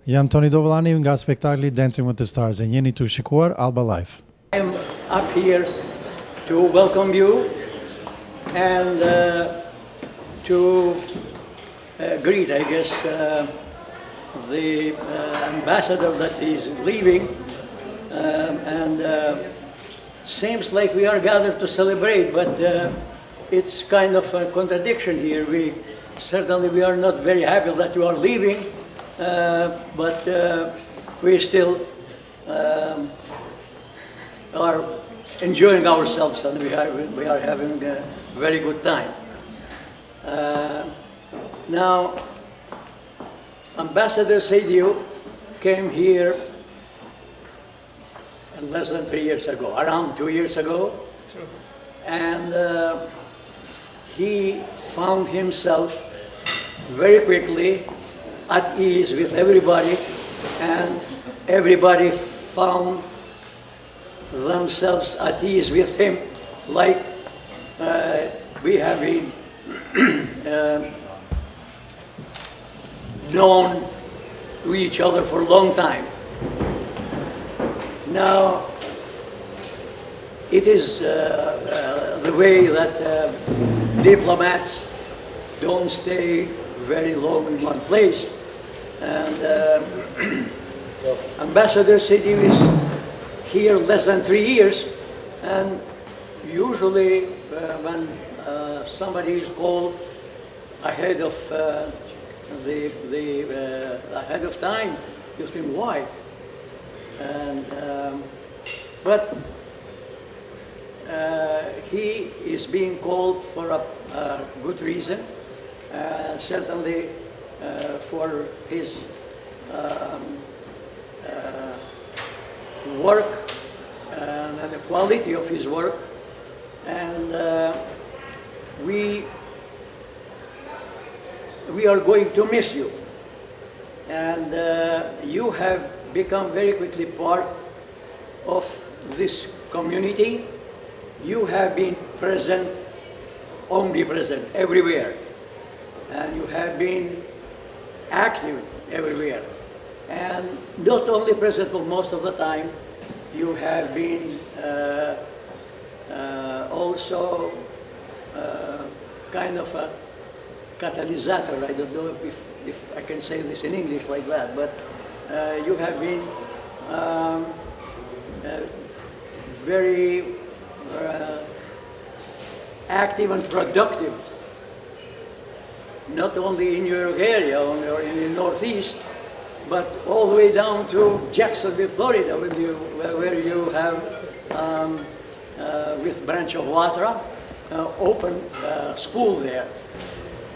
Jam Tony Dovellani nga spektakli Dancing with the Stars e jeni të shikuar Alba Life. I'm up here to welcome you and to greet, I guess, the ambassador that is leaving, and seems like we are gathered to celebrate, but it's kind of a contradiction here. We are not very happy that you are leaving, but we still are enjoying ourselves, and we are having a very good time. Now, Ambasador Sejdiut came here less than 3 years ago, around 2 years ago, and he found himself very quickly at ease with everybody, and everybody found themselves at ease with him, like we have been known to each other for a long time. Now, it is the way that diplomats don't stay very long in one place. And Ambassador Sejdiut is here less than 3 years, and usually when somebody is called ahead of ahead of time, you think why? And but he is being called for a good reason, certainly for his work and the quality of his work, and we are going to miss you, and you have become very quickly part of this community. You have been present, omnipresent, everywhere, and you have been active everywhere, and not only present, but most of the time you have been also kind of a catalysator. I don't know if I can say this in English like that, but you have been very active and productive, not only in your area or in the Northeast, but all the way down to Jacksonville, Florida, where you have, with branch of Watra, open school there.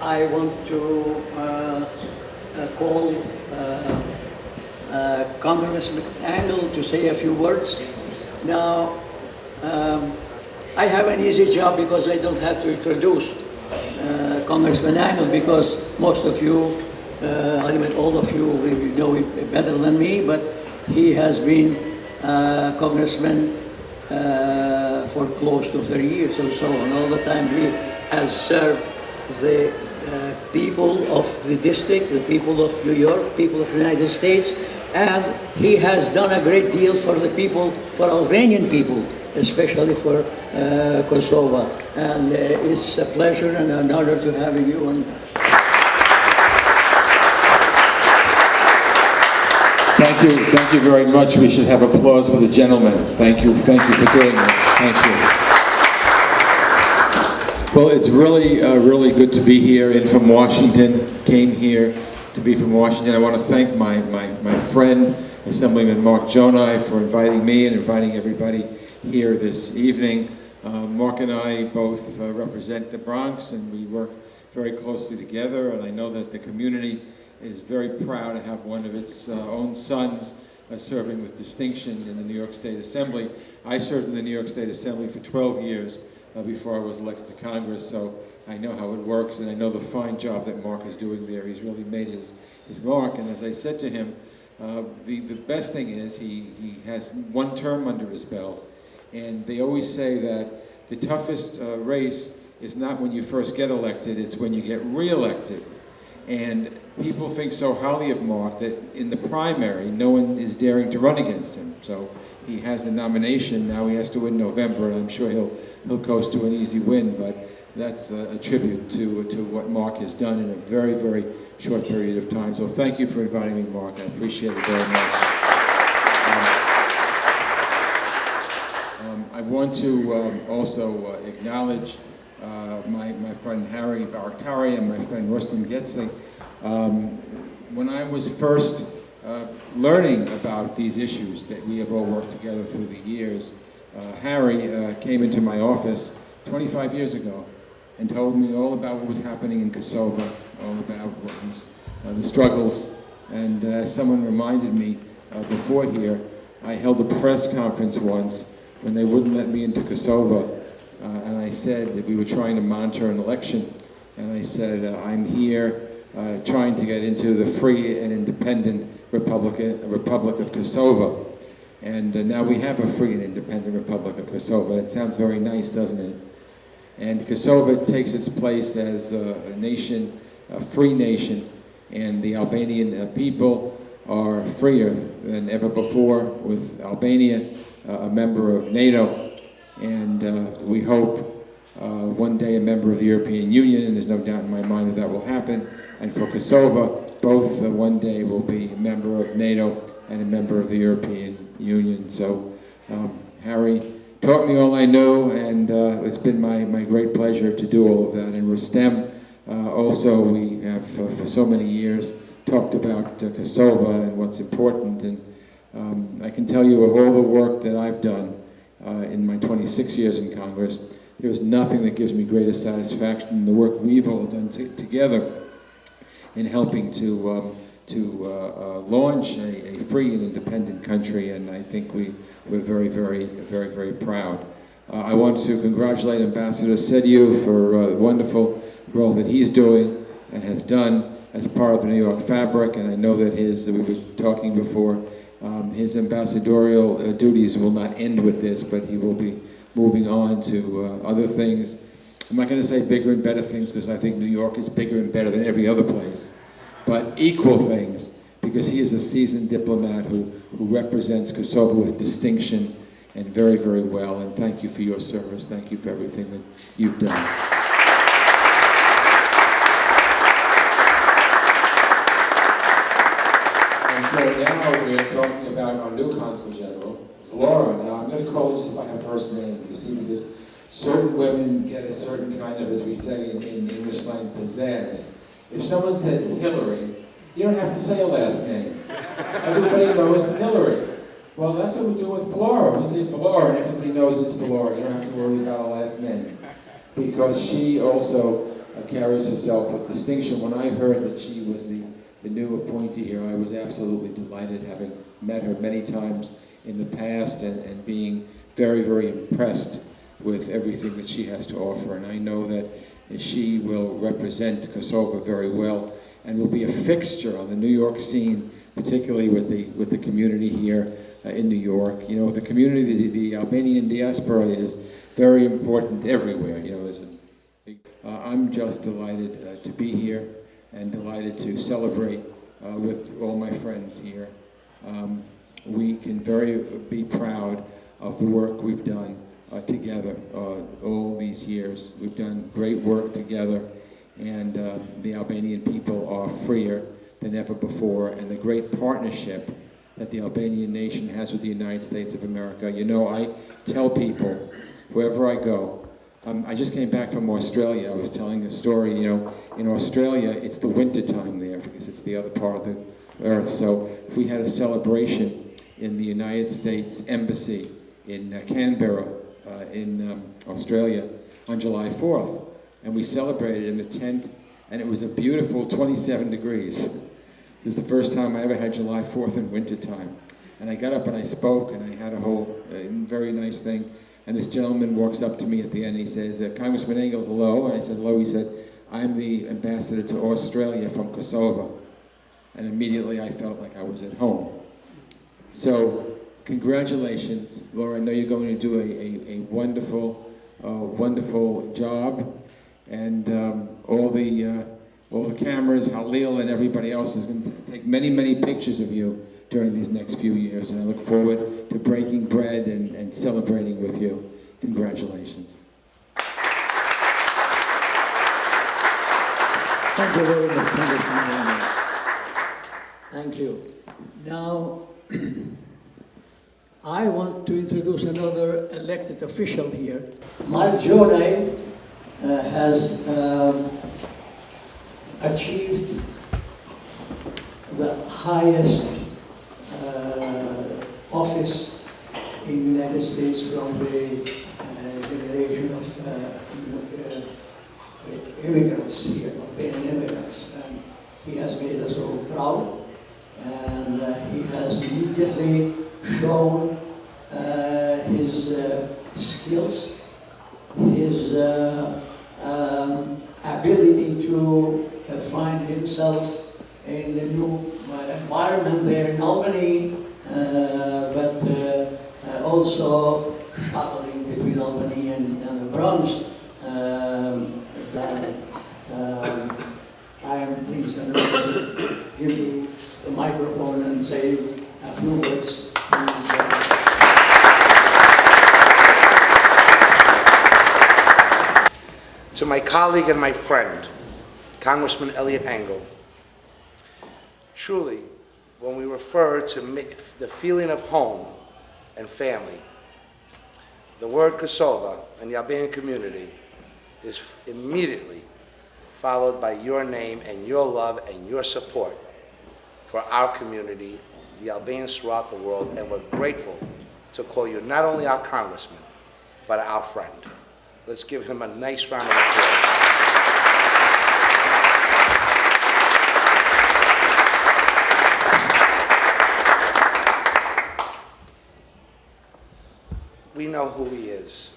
I want to call Congressman Angle to say a few words. Now, I have an easy job because I don't have to introduce Congressman Angle, because most of you, I mean all of you, know him better than me, but he has been congressman for close to 30 years or so, and all the time he has served the people of the district, the people of New York, people of the United States, and he has done a great deal for the people, for Albanian people, especially for Kosovo. And it's a pleasure and an honor to have you. And Thank you very much. We should have applause for the gentleman. Thank you for doing this. Thank you. Well, it's really, really good to be here and from Washington. Came here to be from Washington. I want to thank my friend, Assemblyman Mark Jonai, for inviting me and inviting everybody here this evening. Mark and I both represent the Bronx, and we work very closely together, and I know that the community is very proud to have one of its own sons serving with distinction in the New York State Assembly. I served in the New York State Assembly for 12 years before I was elected to Congress, so I know how it works, and I know the fine job that Mark is doing there. He's really made his mark, and as I said to him, the best thing is he has one term under his belt, and they always say that the toughest race is not when you first get elected, it's when you get re-elected. And people think so highly of Mark that in the primary, no one is daring to run against him. So he has the nomination. Now he has to win November, and I'm sure he'll coast to an easy win. But that's a tribute to what Mark has done in a very, very short period of time. So thank you for inviting me, Mark. I appreciate it very much. I want to also acknowledge my friend Harry Baraktari and my friend Rustam Getzli. When I was first learning about these issues that we have all worked together through the years, Harry came into my office 25 years ago and told me all about what was happening in Kosovo, all about what was, the struggles. And as someone reminded me before here, I held a press conference once when they wouldn't let me into Kosovo, and I said that we were trying to monitor an election, and I said, I'm here trying to get into the free and independent Republic of Kosovo. And now we have a free and independent Republic of Kosovo. It sounds very nice, doesn't it? And Kosovo takes its place as a nation, a free nation, and the Albanian people are freer than ever before, with Albania a member of NATO, and we hope one day a member of the European Union, and there's no doubt in my mind that that will happen. And for Kosovo, both one day will be a member of NATO and a member of the European Union. So Harry taught me all I know, and it's been my great pleasure to do all of that. And Rustem, also we have for so many years talked about Kosovo and what's important. And I can tell you of all the work that I've done in my 26 years in Congress, there's nothing that gives me greater satisfaction than the work we've all done together in helping to launch a free and independent country, and I think we're very, very, very, very proud. I want to congratulate Ambasador Sejdiut for the wonderful role that he's doing and has done as part of the New York fabric, and I know that we were talking before, his ambassadorial duties will not end with this, but he will be moving on to other things. I'm not going to say bigger and better things, because I think New York is bigger and better than every other place, but equal things, because he is a seasoned diplomat who represents Kosovo with distinction and very, very well. And thank you for your service. Thank you for everything that you've done. So now we're talking about our new Consul General, Flora. Now I'm going to call her just by her first name, you see, because certain women get a certain kind of, as we say in English slang, pizzazz. If someone says Hillary, you don't have to say a last name. Everybody knows Hillary. Well, that's what we do with Flora. We say Flora, and everybody knows it's Flora. You don't have to worry about a last name. Because she also carries herself with distinction. When I heard that she was the new appointee here, I was absolutely delighted, having met her many times in the past and being very, very impressed with everything that she has to offer. And I know that she will represent Kosovo very well and will be a fixture on the New York scene, particularly with the community here in New York. You know, the community, the Albanian diaspora is very important everywhere. You know, I'm just delighted to be here and delighted to celebrate with all my friends here. We can be proud of the work we've done together all these years. We've done great work together, and the Albanian people are freer than ever before, and the great partnership that the Albanian nation has with the United States of America. You know, I tell people, wherever I go, I just came back from Australia. I was telling a story, you know, in Australia, it's the winter time there because it's the other part of the earth. So we had a celebration in the United States Embassy in Canberra, in Australia, on July 4th. And we celebrated in a tent, and it was a beautiful 27 degrees. This is the first time I ever had July 4th in winter time. And I got up and I spoke, and I had a whole very nice thing. And this gentleman walks up to me at the end, and he says, Congressman Engel, hello. And I said, hello. He said, I'm the ambassador to Australia from Kosovo. And immediately I felt like I was at home. So congratulations, Laura. I know you're going to do a wonderful, wonderful job. And all all the cameras, Halil and everybody else is going to take many, many pictures of you during these next few years. And I look forward to breaking bread and celebrating with you. Congratulations. Thank you very much, Congressman. Thank you. Now, I want to introduce another elected official here. Mark Jonai has achieved the highest office in the United States from the generation of immigrants here, Albanian immigrants. And he has made us all proud, and he has immediately shown his skills, his ability to find himself in the new environment there in Albany, but also shuttling between Albany and the Bronx. I am pleased and to give you the microphone and say a few words. To my colleague and my friend, Congressman Elliot Engel, truly, when we refer to the feeling of home and family, the word Kosovo and the Albanian community is immediately followed by your name and your love and your support for our community, the Albanians throughout the world, and we're grateful to call you not only our congressman, but our friend. Let's give him a nice round of applause. We know who he is.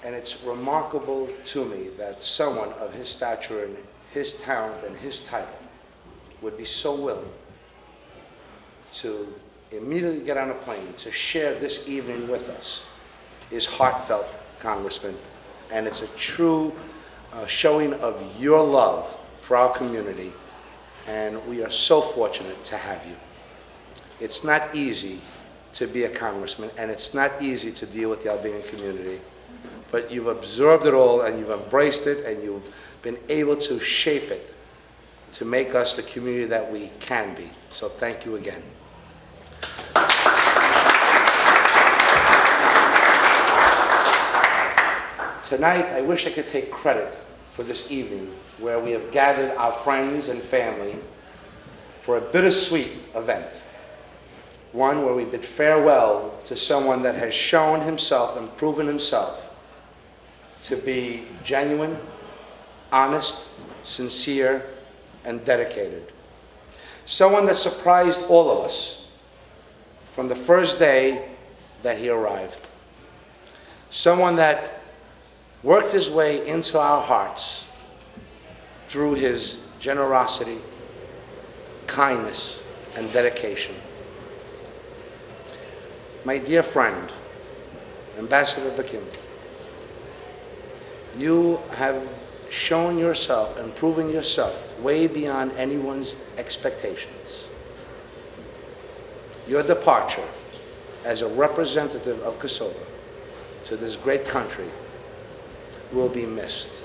And it's remarkable to me that someone of his stature and his talent and his title would be so willing to immediately get on a plane to share this evening with us is heartfelt, Congressman, and it's a true showing of your love for our community, and we are so fortunate to have you. It's not easy to be a congressman, and it's not easy to deal with the Albanian community, but you've absorbed it all, and you've embraced it, and you've been able to shape it to make us the community that we can be. So thank you again. Tonight, I wish I could take credit for this evening where we have gathered our friends and family for a bittersweet event. One where we bid farewell to someone that has shown himself and proven himself to be genuine, honest, sincere, and dedicated. Someone that surprised all of us from the first day that he arrived. Someone that worked his way into our hearts through his generosity, kindness, and dedication. My dear friend, Ambassador Sejdiut, you have shown yourself and proven yourself way beyond anyone's expectations. Your departure as a representative of Kosovo to this great country will be missed.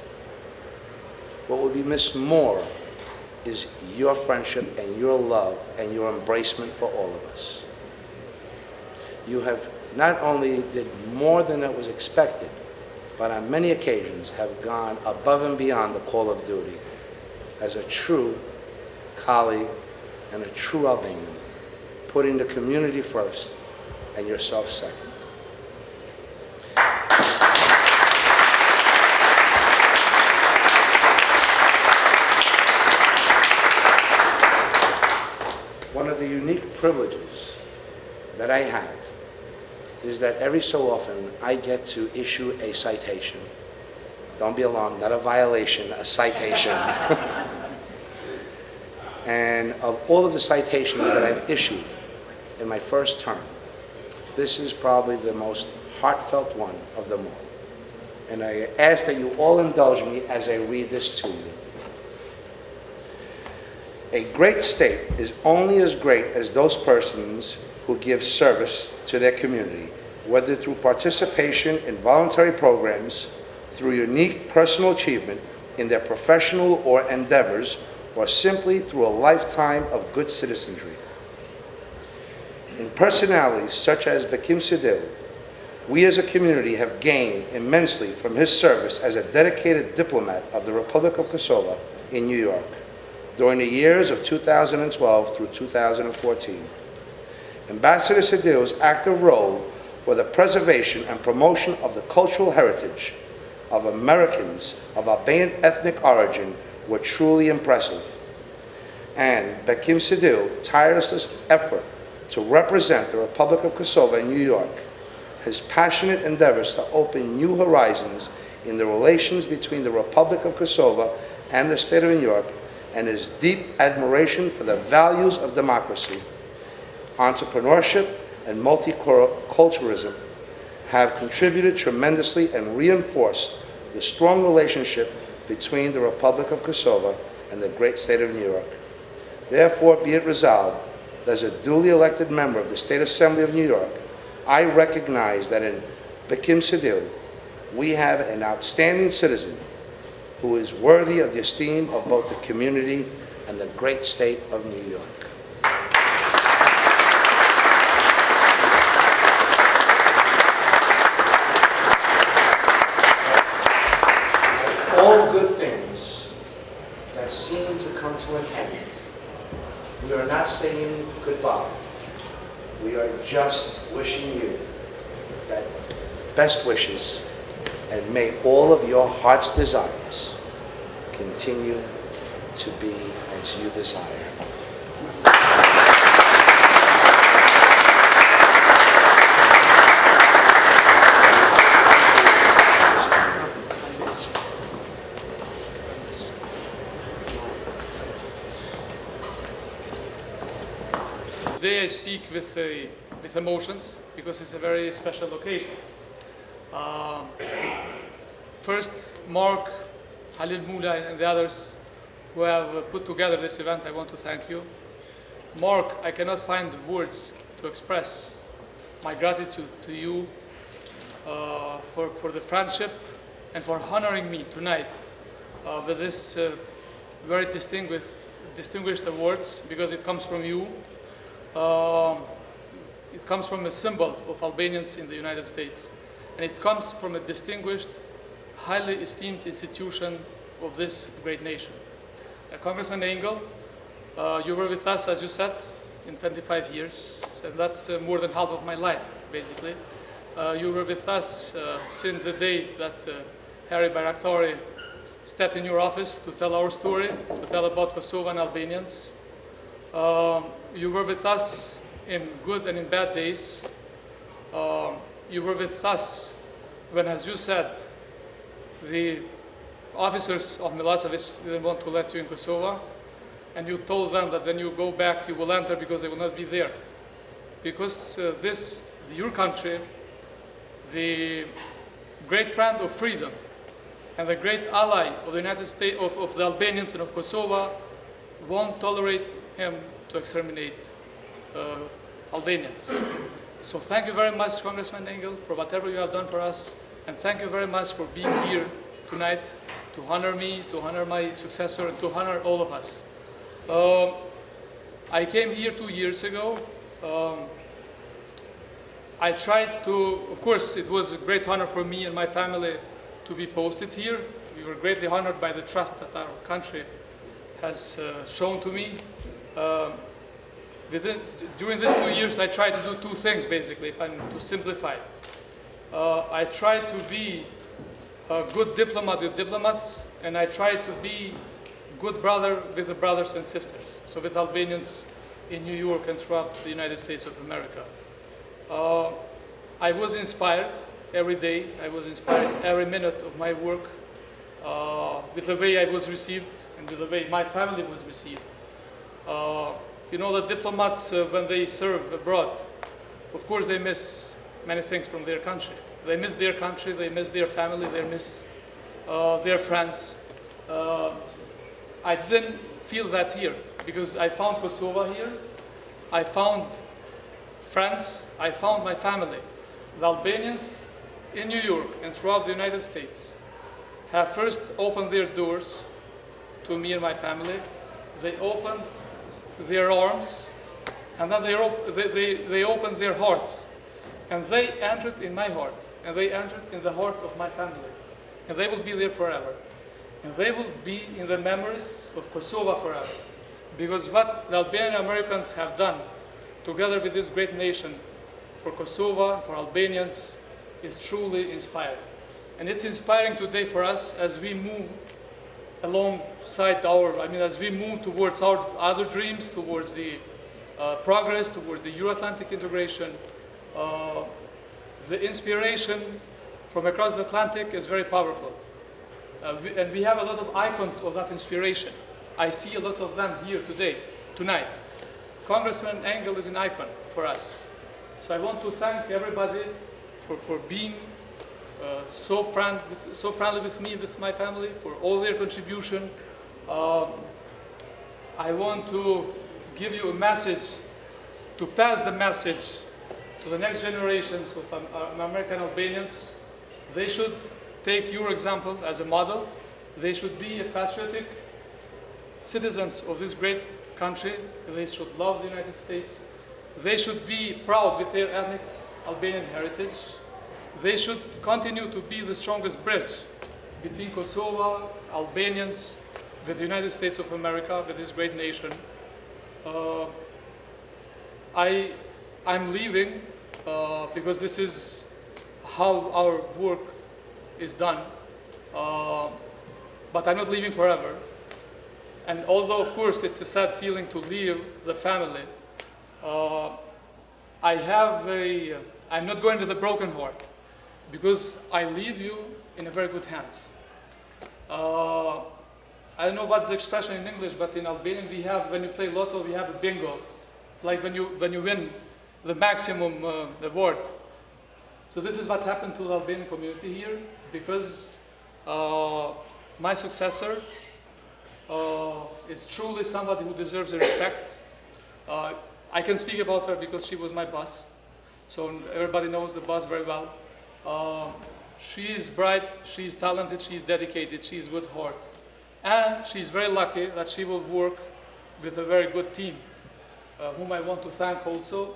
What will be missed more is your friendship and your love and your embracement for all of us. You have not only did more than it was expected, but on many occasions have gone above and beyond the call of duty as a true colleague and a true Albanian, putting the community first and yourself second. One of the unique privileges that I have is that every so often I get to issue a citation. Don't be alarmed, not a violation, a citation. And of all of the citations that I've issued in my first term, this is probably the most heartfelt one of them all. And I ask that you all indulge me as I read this to you. A great state is only as great as those persons who give service to their community, whether through participation in voluntary programs, through unique personal achievement in their professional or endeavors, or simply through a lifetime of good citizenry. In personalities such as Bekim Sejdiut, we as a community have gained immensely from his service as a dedicated diplomat of the Republic of Kosovo in New York during the years of 2012 through 2014. Ambassador Sejdiut's active role for the preservation and promotion of the cultural heritage of Americans of Albanian ethnic origin were truly impressive. And Bekim Sejdiut's tireless effort to represent the Republic of Kosovo in New York, his passionate endeavors to open new horizons in the relations between the Republic of Kosovo and the state of New York, and his deep admiration for the values of democracy, entrepreneurship, and multiculturalism have contributed tremendously and reinforced the strong relationship between the Republic of Kosovo and the great state of New York. Therefore, be it resolved, as a duly elected member of the State Assembly of New York, I recognize that in Bekim Sejdiut, we have an outstanding citizen who is worthy of the esteem of both the community and the great state of New York. All good things that seem to come to an end, we are not saying goodbye. We are just wishing you that best wishes, and may all of your heart's desires continue to be as you desire. Today I speak with emotions because it's a very special occasion. First, Mark, Halil Mula, and the others who have put together this event, I want to thank you. Mark, I cannot find words to express my gratitude to you for the friendship and for honoring me tonight with this very distinguished awards, because it comes from you. It comes from a symbol of Albanians in the United States, and it comes from a distinguished, highly esteemed institution of this great nation. Congressman Engel, you were with us, as you said, in 25 years, and that's more than half of my life, basically. You were with us since the day that Harry Bayraktari stepped in your office to tell our story, to tell about Kosovo and Albanians. You were with us in good and in bad days. You were with us when, as you said, the officers of Milosevic didn't want to let you in Kosovo, and you told them that when you go back, you will enter because they will not be there. Because your country, the great friend of freedom and the great ally of the United States, of the Albanians and of Kosovo, won't tolerate him to exterminate Albanians. So thank you very much, Congressman Engel, for whatever you have done for us, and thank you very much for being here tonight to honor me, to honor my successor, and to honor all of us. I came here 2 years ago. I tried to, of course, it was a great honor for me and my family to be posted here. We were greatly honored by the trust that our country has shown to me. During these 2 years, I tried to do two things, basically, if I'm to simplify. I tried to be a good diplomat with diplomats, and I tried to be good brother with the brothers and sisters, so with Albanians in New York and throughout the United States of America. I was inspired every day. I was inspired every minute of my work with the way I was received and with the way my family was received. You know that diplomats, when they serve abroad, of course they miss many things from their country. They miss their country, they miss their family, they miss their friends. I didn't feel that here, because I found Kosovo here, I found friends, I found my family. The Albanians in New York and throughout the United States have first opened their doors to me and my family. They opened their arms, and then they opened their hearts, and they entered in my heart, and they entered in the heart of my family, and they will be there forever, and they will be in the memories of Kosovo forever, because what the Albanian Americans have done together with this great nation for Kosovo, for Albanians, is truly inspiring. And it's inspiring today for us as we move alongside as we move towards our other dreams, towards the progress, towards the Euro-Atlantic integration. The inspiration from across the Atlantic is very powerful. And we have a lot of icons of that inspiration. I see a lot of them here tonight. Congressman Engel is an icon for us. So I want to thank everybody for being so friendly with me, with my family, for all their contribution. I want to give you a message, to pass the message to the next generations of American Albanians. They should take your example as a model. They should be patriotic citizens of this great country. They should love the United States. They should be proud with their ethnic Albanian heritage. They should continue to be the strongest bridge between Kosovo, Albanians, with the United States of America, with this great nation. I'm leaving because this is how our work is done. But I'm not leaving forever. And although, of course, it's a sad feeling to leave the family, I'm not going with a broken heart, because I leave you in a very good hands. I don't know what's the expression in English, but in Albanian we have, when you play lotto, we have a bingo, like when you win the maximum award. So this is what happened to the Albanian community here, because my successor is truly somebody who deserves the respect. I can speak about her because she was my boss, so everybody knows the boss very well. She is bright, she is talented, she is dedicated, she is good heart. And she is very lucky that she will work with a very good team, whom I want to thank also,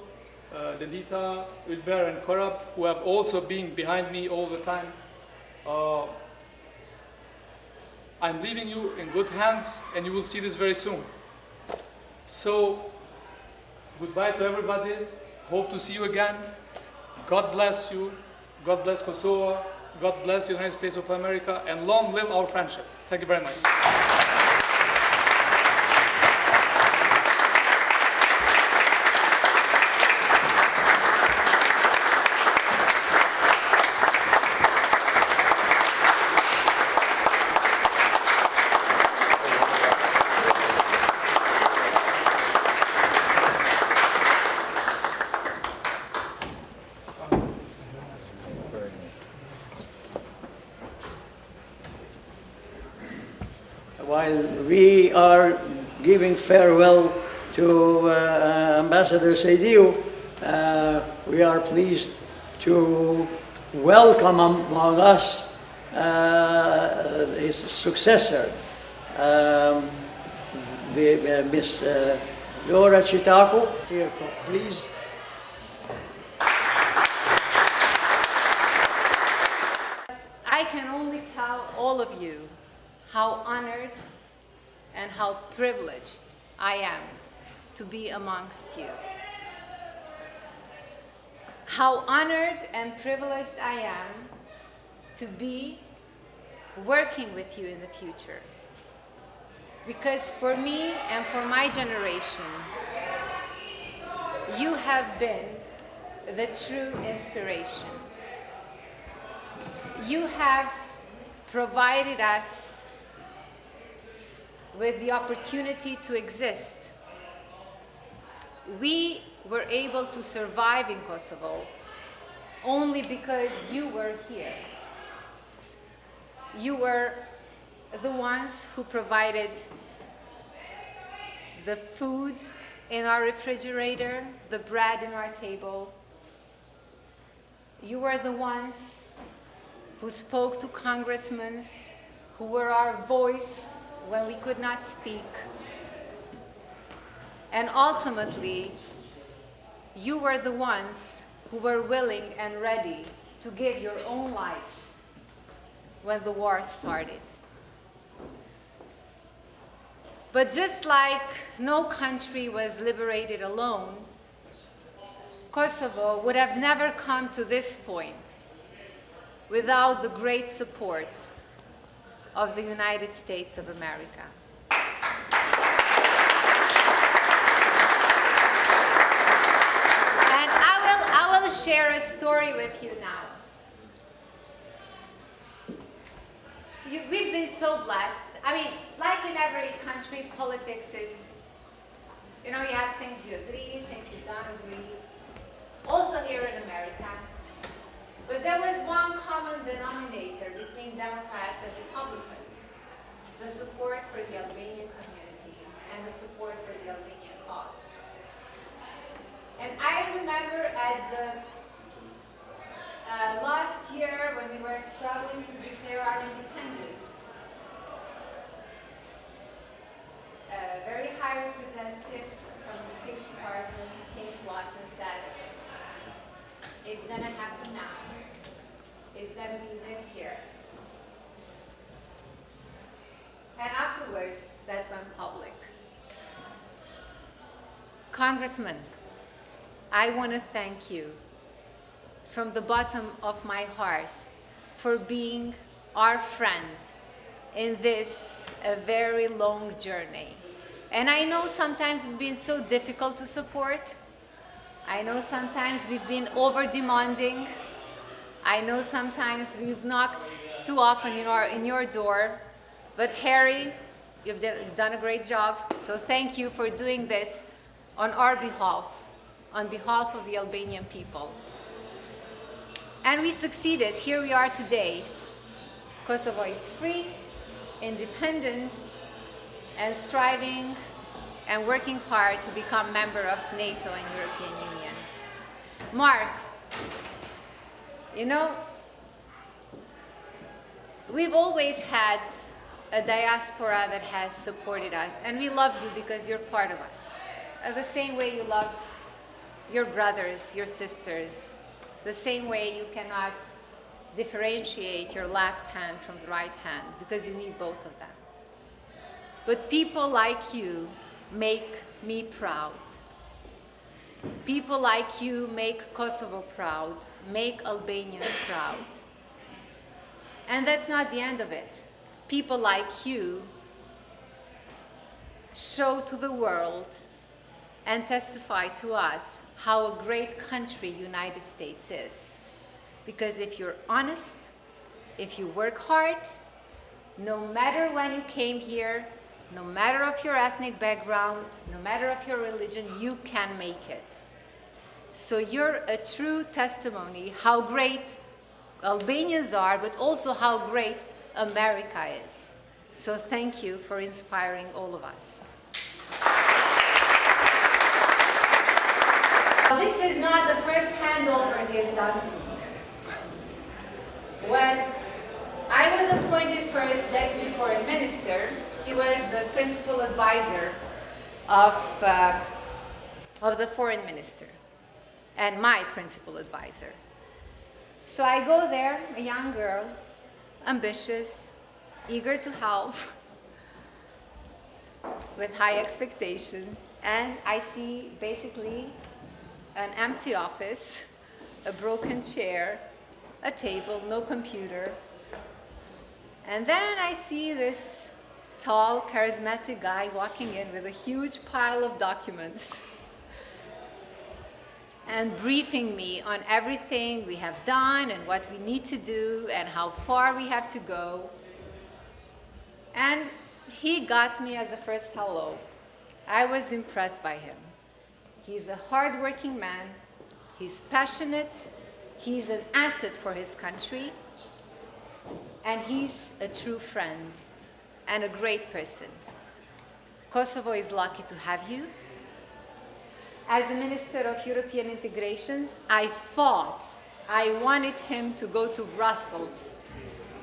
Delita, Wilber and Korab, who have also been behind me all the time. I'm leaving you in good hands, and you will see this very soon. So, goodbye to everybody. Hope to see you again. God bless you. God bless Kosovo. God bless the United States of America, and long live our friendship. Thank you very much. While we are giving farewell to Ambassador Sejdiut, we are pleased to welcome among us his successor, Miss Laura Citaku. Here, please. I can only tell all of you how honored and how privileged I am to be amongst you. How honored and privileged I am to be working with you in the future. Because for me and for my generation, you have been the true inspiration. You have provided us with the opportunity to exist. We were able to survive in Kosovo only because you were here. You were the ones who provided the food in our refrigerator, the bread in our table. You were the ones who spoke to congressmen, who were our voice when we could not speak. And ultimately, you were the ones who were willing and ready to give your own lives when the war started. But just like no country was liberated alone, Kosovo would have never come to this point without the great support of the United States of America. And I will share a story with you now. We've been so blessed. I mean, like in every country, politics is, you know, you have things you agree, things you don't agree. Also here in America. But there was one common denominator between Democrats and Republicans: the support for the Albanian community and the support for the Albanian cause. And I remember at the last year when we were struggling to declare our independence, a very high representative from the State Department came to us and said, "It's going to happen now. It's going to be this year." And afterwards, that went public. Congressman, I want to thank you from the bottom of my heart for being our friend in this a very long journey. And I know sometimes we've been so difficult to support. I know sometimes we've been over-demanding. I know sometimes we've knocked too often in your door. But Harry, you've done a great job. So thank you for doing this on our behalf, on behalf of the Albanian people. And we succeeded. Here we are today. Kosovo is free, independent, and striving and working hard to become member of NATO and European Union. Mark, you know, we've always had a diaspora that has supported us, and we love you because you're part of us. The same way you love your brothers, your sisters, the same way you cannot differentiate your left hand from the right hand because you need both of them. But people like you make me proud. People like you make Kosovo proud, make Albanians proud. And that's not the end of it. People like you show to the world and testify to us how a great country United States is. Because if you're honest, if you work hard, no matter when you came here, no matter of your ethnic background, no matter of your religion, you can make it. So you're a true testimony how great Albanians are, but also how great America is. So thank you for inspiring all of us. This is not the first handover he has done to me. When I was appointed first Deputy Foreign Minister, he was the principal advisor of the Foreign Minister and my principal advisor. So I go there, a young girl, ambitious, eager to help, with high expectations, and I see basically an empty office, a broken chair, a table, no computer. And then I see this tall, charismatic guy walking in with a huge pile of documents and briefing me on everything we have done and what we need to do and how far we have to go. And he got me at the first hello. I was impressed by him. He's a hardworking man, he's passionate, he's an asset for his country, and he's a true friend and a great person. Kosovo is lucky to have you. As a Minister of European Integrations, I wanted him to go to Brussels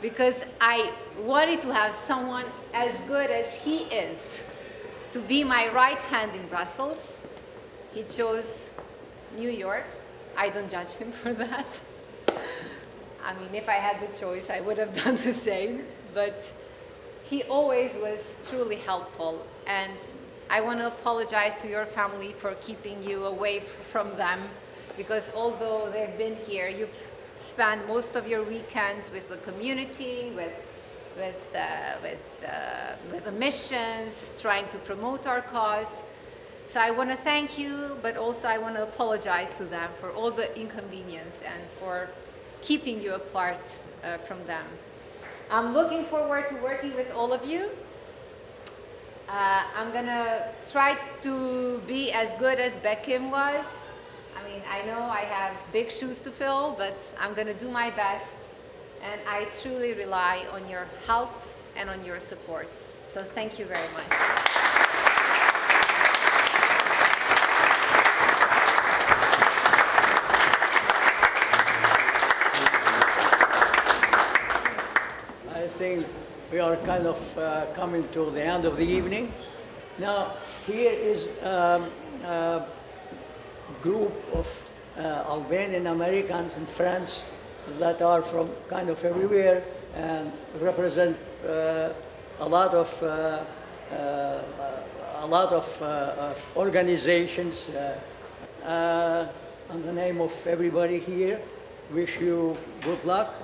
because I wanted to have someone as good as he is to be my right hand in Brussels. He chose New York. I don't judge him for that. I mean, if I had the choice, I would have done the same, but he always was truly helpful, and I want to apologize to your family for keeping you away from them, because although they've been here, you've spent most of your weekends with the community, with the missions, trying to promote our cause. So I want to thank you, but also I want to apologize to them for all the inconvenience and for keeping you apart from them. I'm looking forward to working with all of you. I'm gonna try to be as good as Beckham was. I mean, I know I have big shoes to fill, but I'm gonna do my best. And I truly rely on your help and on your support. So thank you very much. I think we are kind of coming to the end of the evening. Now, here is a group of Albanian Americans and friends that are from kind of everywhere and represent a lot of organizations. On the name of everybody here, wish you good luck.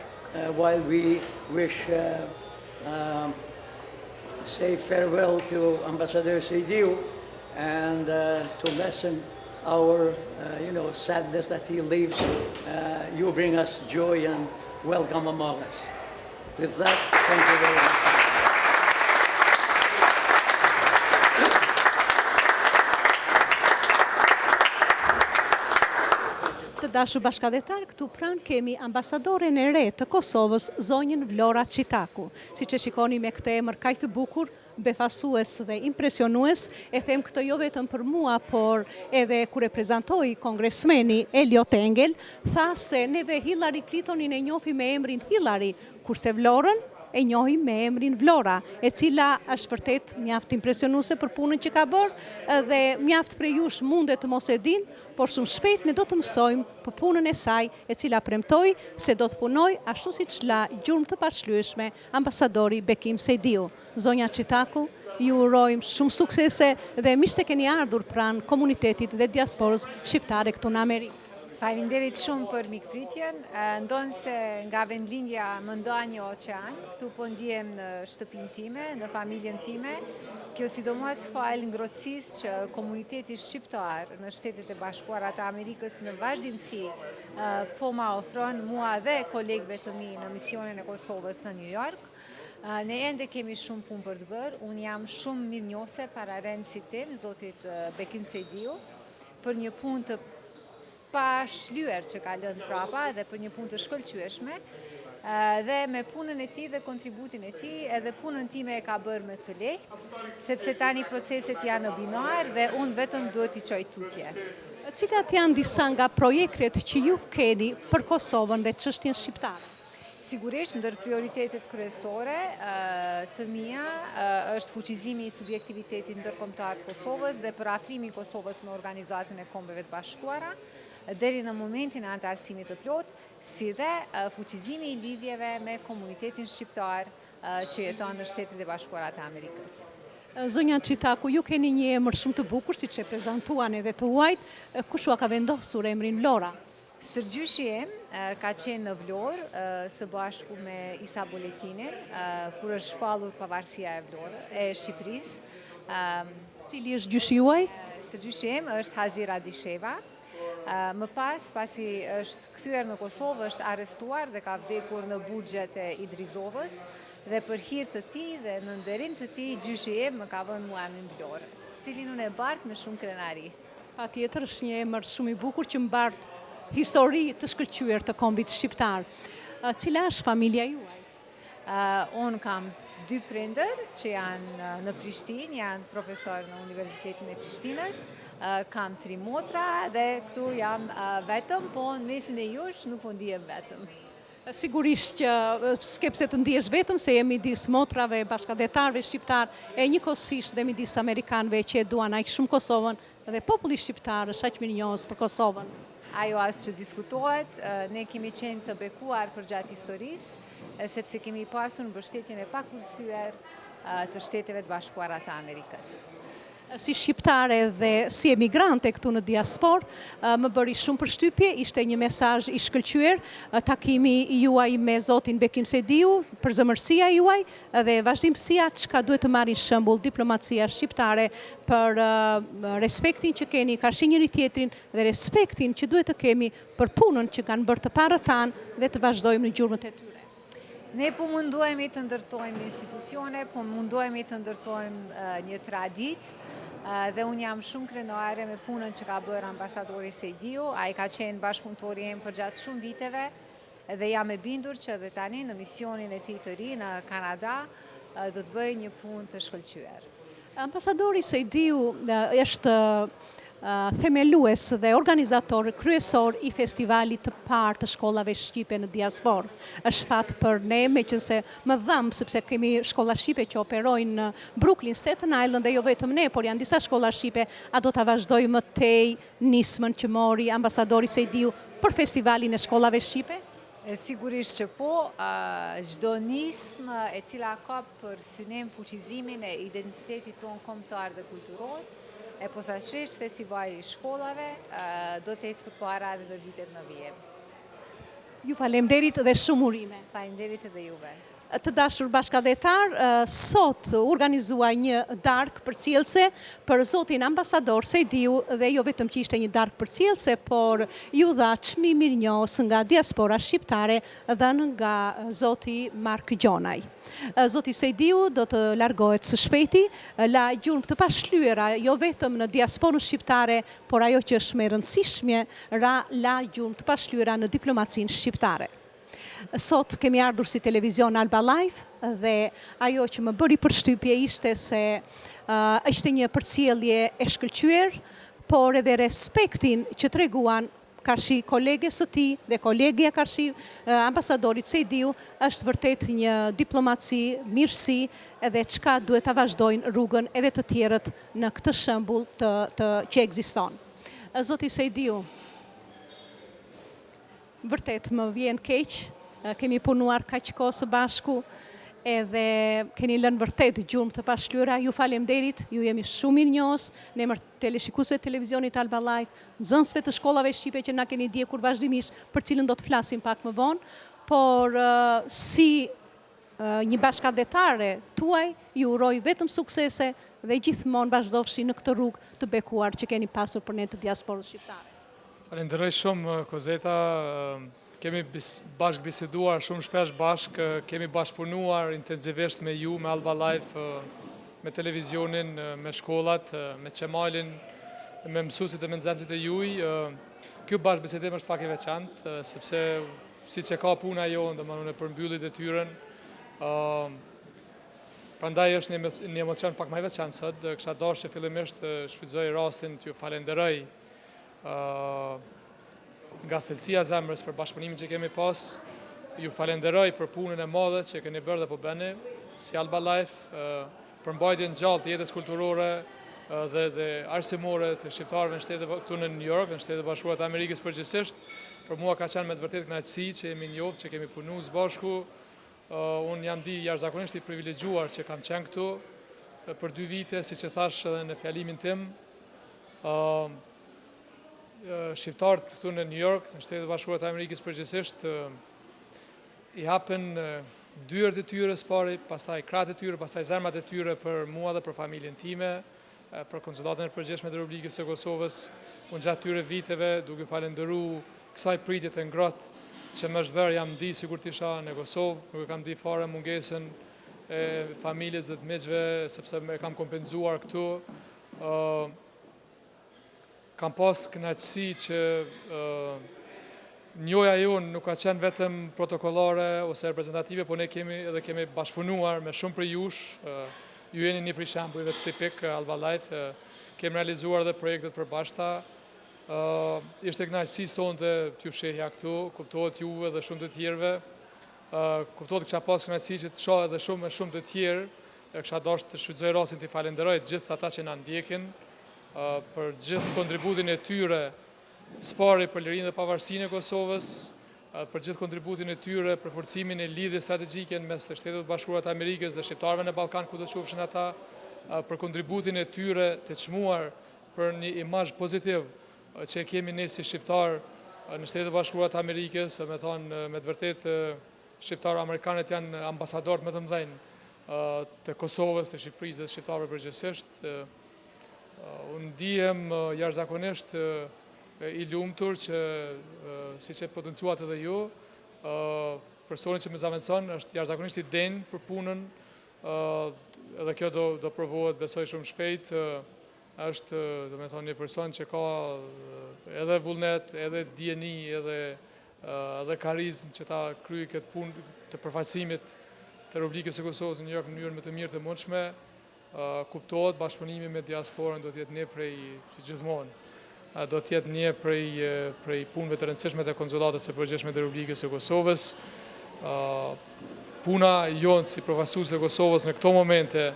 While we wish say farewell to Ambasador Sejdiut and to lessen our sadness that he leaves, you bring us joy and welcome among us. With that, thank you very much. Të dashur bashkëdhetar, këtu pranë kemi ambasadoren e re të Kosovës, zonjën Vlora Citaku. Siç e shikoni me këtë emër kaq të bukur, befasues dhe impresionues, e them këtë jo vetëm për mua, por edhe kur e prezantoi kongresmeni Eliot Engel, tha se neve Hillary Clintonin e njohim me emrin Hillary, kurse Vlorën e njohim me emrin Vlora, e cila është vërtet mjaft impresionuese për punën që ka bërë dhe mjaft prej jush mundet të mos e din, por shumë shpejt ne do të mësojmë për punën e saj, e cila premtoi se do të punoj ashtu siç la gjurmë të pashlyeshme ambasadori Bekim Sejdiu. Zonja Citaku, ju urojmë shumë suksese dhe mirë se keni ardhur pranë komunitetit dhe diasporës shqiptare këtu në Amerikë. Faleminderit shumë për mikpritjen. Ndonë se nga vendlindja më nda një oqean, këtu po ndihem në shtëpinë time, në familjen time. Kjo sidomos fal ngrohtësisë që komuniteti shqiptar në Shtetet e Bashkuara të Amerikës në vazhdimsi po ma ofron mua dhe kolegëve të mi në misionin e Kosovës në New York. Ne ende kemi shumë punë për të bërë. Unë jam shumë mirënjohëse para rendësit tim, zotit Bekim Sejdiu, për një punë të pa shlyer që ka lënë prapa dhe për një punë të shkëlqyeshme, dhe me punën e tij dhe kontributin e tij edhe punën time e ka bërë me të lehtë, sepse tani proceset janë në binar dhe unë vetëm duhet t'i çoj tutje. Cilat janë disa nga projektet që ju keni për Kosovën dhe çështjen shqiptare? Sigurisht, ndër prioritetet kryesore të mia është fuqizimi i subjektivitetit ndërkombëtar të Kosovës dhe përafrimi i Kosovës me Organizatën e Kombeve të Bashkuara, deri në momentin e anëtarësimit të plot, si dhe fuqizimi i lidhjeve me komunitetin shqiptar që jeton në Shtetet e Bashkuara të Amerikës. Zonja Citaku, ju keni një emër shumë të bukur, siç e prezantuan edhe të huajt, kush ua ka vendosur emrin Vlora? Stërgjyshi im ka qenë në Vlorë së bashku me Isa Boletinin, kur është shpallur pavarësia e Shqipërisë. Cili është gjyshi juaj? Stërgjyshi im është Hazira Disheva. Më pas, pasi është kthyer në Kosovë, është arrestuar dhe ka vdekur në buxhet e Idrizovës, dhe për hir të tij dhe në nderim të tij, gjyshi im më ka vënë mua emrin Vlorë, cilin unë e bart me shumë krenari. Patjetër, është një emër shumë i bukur që mbart histori të shkëlqyer të kombit shqiptar. Cila është familja juaj? Unë kam dy prindër që janë në Prishtinë, janë profesor në Universitetin e Prishtinës, kam 3 motra dhe këtu jam vetëm, po në mesin e jush nuk po ndihem vetëm. Sigurisht që skepse të ndihesh vetëm se jemi midis motrave, bashkëdetarëve shqiptar e njëkohësisht dhe midis amerikanëve që duan aq shumë Kosovën dhe populli shqiptar është aq mirënjohës për Kosovën. Ajo as që diskutohet, ne kemi qenë të bekuar për gjatë historisë, sepse kemi pasur mbështetjen e pakurrësyer të Shteteve të Bashkuara të Amerikës. Si shqiptare dhe si emigrante këtu në diaspor, më bëri shumë përshtypje, ishte një mesazh i shkëlqyer, takimi juaj me zotin Bekim Sejdiu, përzemërsia juaj dhe vazhdimësia çka duhet të marrin shembull diplomacia shqiptare për respektin që keni karshi njëri tjetrin dhe respektin që duhet të kemi për punën që kanë bërë të parët tanë dhe të vazhdojmë në gjurmët e tyre. Ne po mundohemi të ndërtojmë institucione, po mundohemi të ndërtojmë një traditë, dhe unë jam shumë krenuare me punën që ka bërë ambasadori Sejdiu, a i ka qenë bashkëpunëtori im për gjatë shumë viteve dhe jam e bindur që dhe tani në misionin e tij të ri në Kanada do të bëjë një punë të shkëlqyer. Ambasadori Sejdiu është themelues dhe organizator kryesor i festivalit të parë të shkollave shqipe në diasporë. Është fat për ne, meqense më dhëm sepse kemi shkolla shqipe që operojnë në Brooklyn, Staten Island dhe jo vetëm ne, por janë disa shkolla shqipe, a do ta vazhdoj më tej nismën që mori ambasadori Sejdiu për festivalin e shkollave shqipe? Sigurisht që po, çdo nismë e cila ka për synim fuqizimin e identitetit tonë kombëtar dhe kulturor, e posaçërisht festivali i shkollave do të ecë përpara edhe në vitet në vijim. Ju falemderit dhe shumë urime. Faleminderit edhe juve. Të dashur bashkëdhetar, sot organizua një darkë përcjellse për zotin ambasador Sejdiu dhe jo vetëm që ishte një darkë përcjellse, por ju dha çmim mirënjohës nga diaspora shqiptare dhënë nga zoti Mark Gjonaj. Zoti Sejdiu do të largohet së shpejti, la gjurmë të pashlyera jo vetëm në diasporën shqiptare, por ajo që është më e rëndësishme, la gjurmë të pashlyera në diplomacinë shqiptare. Sot kemi ardhur si televizion Alba Life dhe ajo që më bëri përshtypje ishte se ishte një përcjellje e shkëlqyer, por edhe respektin që treguan karshi koleges së tij dhe kolegja karshi ambasadorit Sejdiu është vërtet një diplomaci, mirësi edhe çka duhet ta vazhdojnë rrugën edhe të tjerët në këtë shembull që ekziston. Zoti Sejdiu, vërtet më vjen keq. Kemi punuar kaq kohë së bashku edhe keni lënë vërtet gjurmë të pashlyera. Ju falemderit, ju jemi shumë mirënjohës në emër teleshikuesve të televizionit Alba Life, nxënësve të shkollave shqipe që na keni ndjekur vazhdimisht, për cilën do të flasim pak më vonë, por si një bashkëdhetare tuaj, ju uroj vetëm suksese dhe gjithmonë vazhdofshi në këtë rrugë të bekuar që keni pasur për ne të diasporës shqiptare. Falenderoj shumë, Kozeta. Kemi bashkë biseduar shumë shpesh bashkë, kemi bashkëpunuar intensivisht me ju, me Alba Life, me televizionin, me shkollat, me Qemalin, me mësuesit e me nxënësit e juj. Kjo bashkëbisedim është pak i veçantë, sepse si që ka puna jonë, domethënë në përmbyllit e tyren, prandaj është një emocion pak më i veçantë sot. Kisha dashur që fillimisht shfrytëzoj rastin t'ju falenderoj nga thellësia e zemrës për bashkëpunimin që kemi pas. Ju falenderoj për punën e madhe që keni bërë dhe po bëni si Alba Life, për mbajtjen gjallë të jetës kulturore dhe arsimore të shqiptarëve në shtetet këtu në New York, në Shtetet Bashkuara të Amerikës përgjithsisht. Për mua ka qenë me të vërtetë kënaqësi që jemi njohur, që kemi punuar së bashku. Unë jam jashtëzakonisht i privilegjuar që kam qenë këtu për 2 vite, siç e thash edhe në fjalimin tim. Shqiptarët këtu në New York, në Shtetet Bashkuara të Amerikës përgjithsisht, i hapen dyert e tyre së pari, pastaj krahët e tyre, pastaj zemrat e tyre për mua dhe për familjen time, për konsulatën e përgjithshme të Republikës së Kosovës. Unë gjatë tyre viteve, duke falendëruar kësaj pritje të ngrohtë që më është bërë, jam di sikur të isha në Kosovë, nuk e kam di fare mungesën e familjes dhe të miqve, sepse me kam kompenzuar këtu. Kam pas kënaqësi që njoja jonë nuk ka qenë vetëm protokollare ose reprezentative, po ne kemi bashkëpunuar me shumë për jush. Ju jeni një prej shembujve tipik Alba Life. Kemi realizuar dhe projektet përbashkëta. Ishte kënaqësi sonte t'ju shehja këtu, kuptohet juve dhe shumë të tjerëve. Kuptohet kisha pas kënaqësi që të shoh edhe shumë të tjerë. Kisha dashur të shfrytëzoj rastin të falenderoj të gjithë ata që na ndjekin për gjithë kontributin e tyre, spari për lirinë dhe pavarësinë e Kosovës, për gjithë kontributin e tyre për forcimin e lidhjes strategjike mes të Shtetet Bashkuara të Amerikës dhe shqiptarëve në Ballkan ku do të qofshin ata, për kontributin e tyre të çmuar për një imazh pozitiv që kemi ne si shqiptar në Shtetet Bashkuara të Amerikës, me të vërtet shqiptarë amerikanët janë ambasadorë më të mëdhenj të Kosovës, të Shqipërisë dhe të shqiptarëve përgjithsisht. Unë ndihem jashtëzakonisht i lumtur që, siç e potencuat edhe ju, personi që më zaventson është jashtëzakonisht i denj për punën, edhe kjo do provohet besoj shumë shpejt. Është, domethënë, një person që ka edhe vullnet, edhe dijeni, edhe karizmë që ta kryejë këtë punë të përfaqësimit të Republikës së Kosovës në një mënyrë më të mirë të mundshme. Kuptohet bashkëpunimi me diasporën do të jetë një prej, si gjithmonë, do të jetë një prej punëve të rëndësishme të konsulatës së përgjithshme të Republikës së Kosovës. Puna jonë si përfaqësues të Kosovës në këto momente,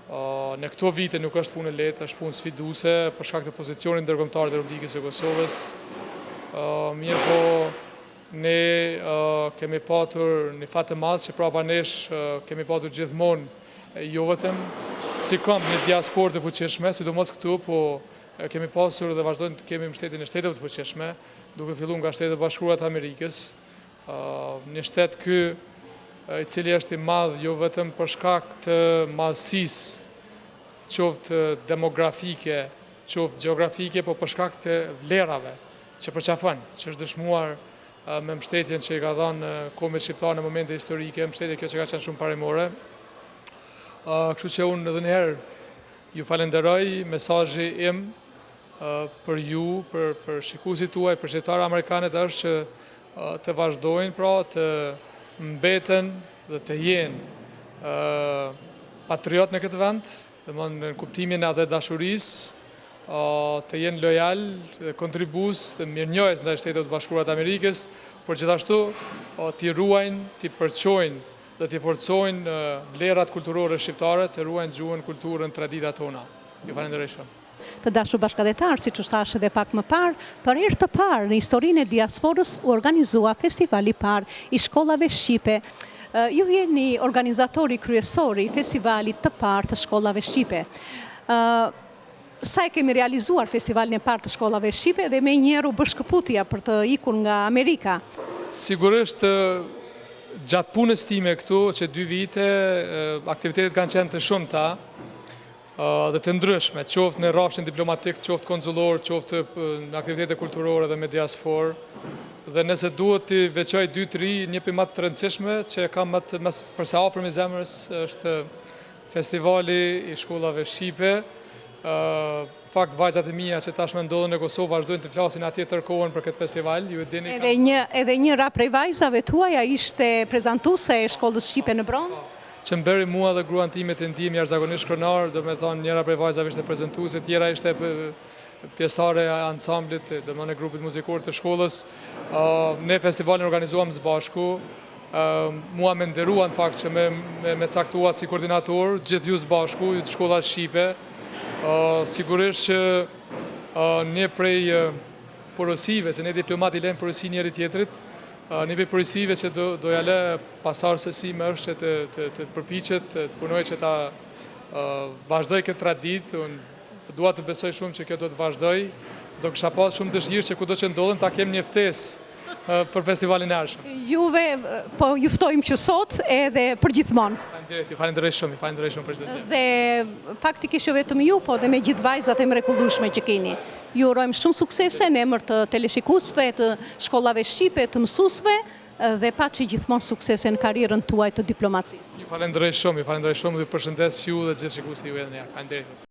në këto vite nuk është punë lehtë, është punë sfiduese për shkak të pozicionit ndërkombëtar të Republikës së Kosovës. Mirë po, ne kemi patur një fat të madh që prapa nesh kemi patur gjithmonë jo vetëm si kom një diasporë të fuqishme, sidomos këtu, po kemi pasur dhe vazhdojmë të kemi mbështetjen e shteteve të fuqishme, duke filluar nga Shtetet Bashkuara të Amerikës, një shtet ky i cili është i madh jo vetëm për shkak të madhësisë, qoftë demografike, qoftë gjeografike, po për shkak të vlerave që përqafon, që është dëshmuar me mbështetjen që i ka dhënë kombet shqiptar në momente historike, mbështetje kjo që ka qenë shumë paremore. Kështu që unë edhe një herë ju falenderoj, mesazhi im për ju, për shikuesit tuaj, për shqiptarë amerikanët është që të vazhdojnë, pra të mbeten dhe të jenë patriot në këtë vend, në kuptimin edhe dashurisë, të jenë lojal, kontribues, të mirënjohës ndaj Shtetit Bashkuara të Amerikës, por gjithashtu t'i ruajnë, t'i përqojnë dhe t'i forcojnë vlerat kulturore shqiptare, të ruajnë gjuhën, kulturën, traditat tona. Ju falenderoj shumë. Të dashur bashkëdhetar, siç u thash edhe pak më parë, për herë të parë në historinë e diasporës u organizua festivali i parë i shkollave shqipe. Ju jeni organizatori kryesor i festivalit të parë të shkollave shqipe. Sa e kemi realizuar festivalin e parë të shkollave shqipe dhe me njëherë u bë shkëputja për të ikur nga Amerika? Sigurisht, gjatë punës time këtu, që 2 vite, aktivitetet kanë qenë të shumta dhe të ndryshme, qoftë në rrafshin diplomatik, qoftë konsulor, qoftë në aktivitete kulturore dhe me diasporë. Dhe nëse duhet të veçoj 2-3, një për më të rëndësishme që kam përsa afër me zemrës është festivali i shkollave shqipe. Fakt, vajzat e mia që tashmë ndodhen në Kosovë vazhdojnë të flasin atje tërkohën për këtë festival. Edhe njëra prej vajzave tuaja ishte prezantuese e shkollës shqipe në Bronx? Që më bëri mua dhe gruan time të ndihmë jashtëzakonisht krenar, do me thonë njëra prej vajzave ishte prezantuese, tjera ishte pjesëtare e ansamblit, do me në grupit muzikor të shkollës. Ne festivalin organizuam së bashku. Mua me nderuan fakt që me caktuat si koordinator, gjithë ju së bashku, ju të shkollat shqipe. Sigurisht që një prej porosive, se ne diplomati lejmë porosi njëri tjetrit, një prej porosive që do jale pasardhësisime është që të përpiqet, të punoj që ta vazhdoj këtë traditë. Unë dua të besoj shumë që kjo do të vazhdoj, do kisha pas shumë dëshirë që kudo që ndodhem ta kem një ftesë për festivalin e ardhshëm. Juve po juftojmë që sot edhe përgjithmonë. Falenderoj shumë për zgjedhjen. Dhe faktikisht jo vetëm ju, po dhe me gjithë vajzat e mrekullueshme që keni. Ju urojmë shumë suksese në emër të teleshikuesve, të shkollave shqipe, të mësuesve dhe paçi gjithmonë suksese në karrierën tuaj të diplomacisë. Ju falenderoj shumë, ju përshëndes ju dhe gjithë shikuesit ju edhe një herë. Faleminderit.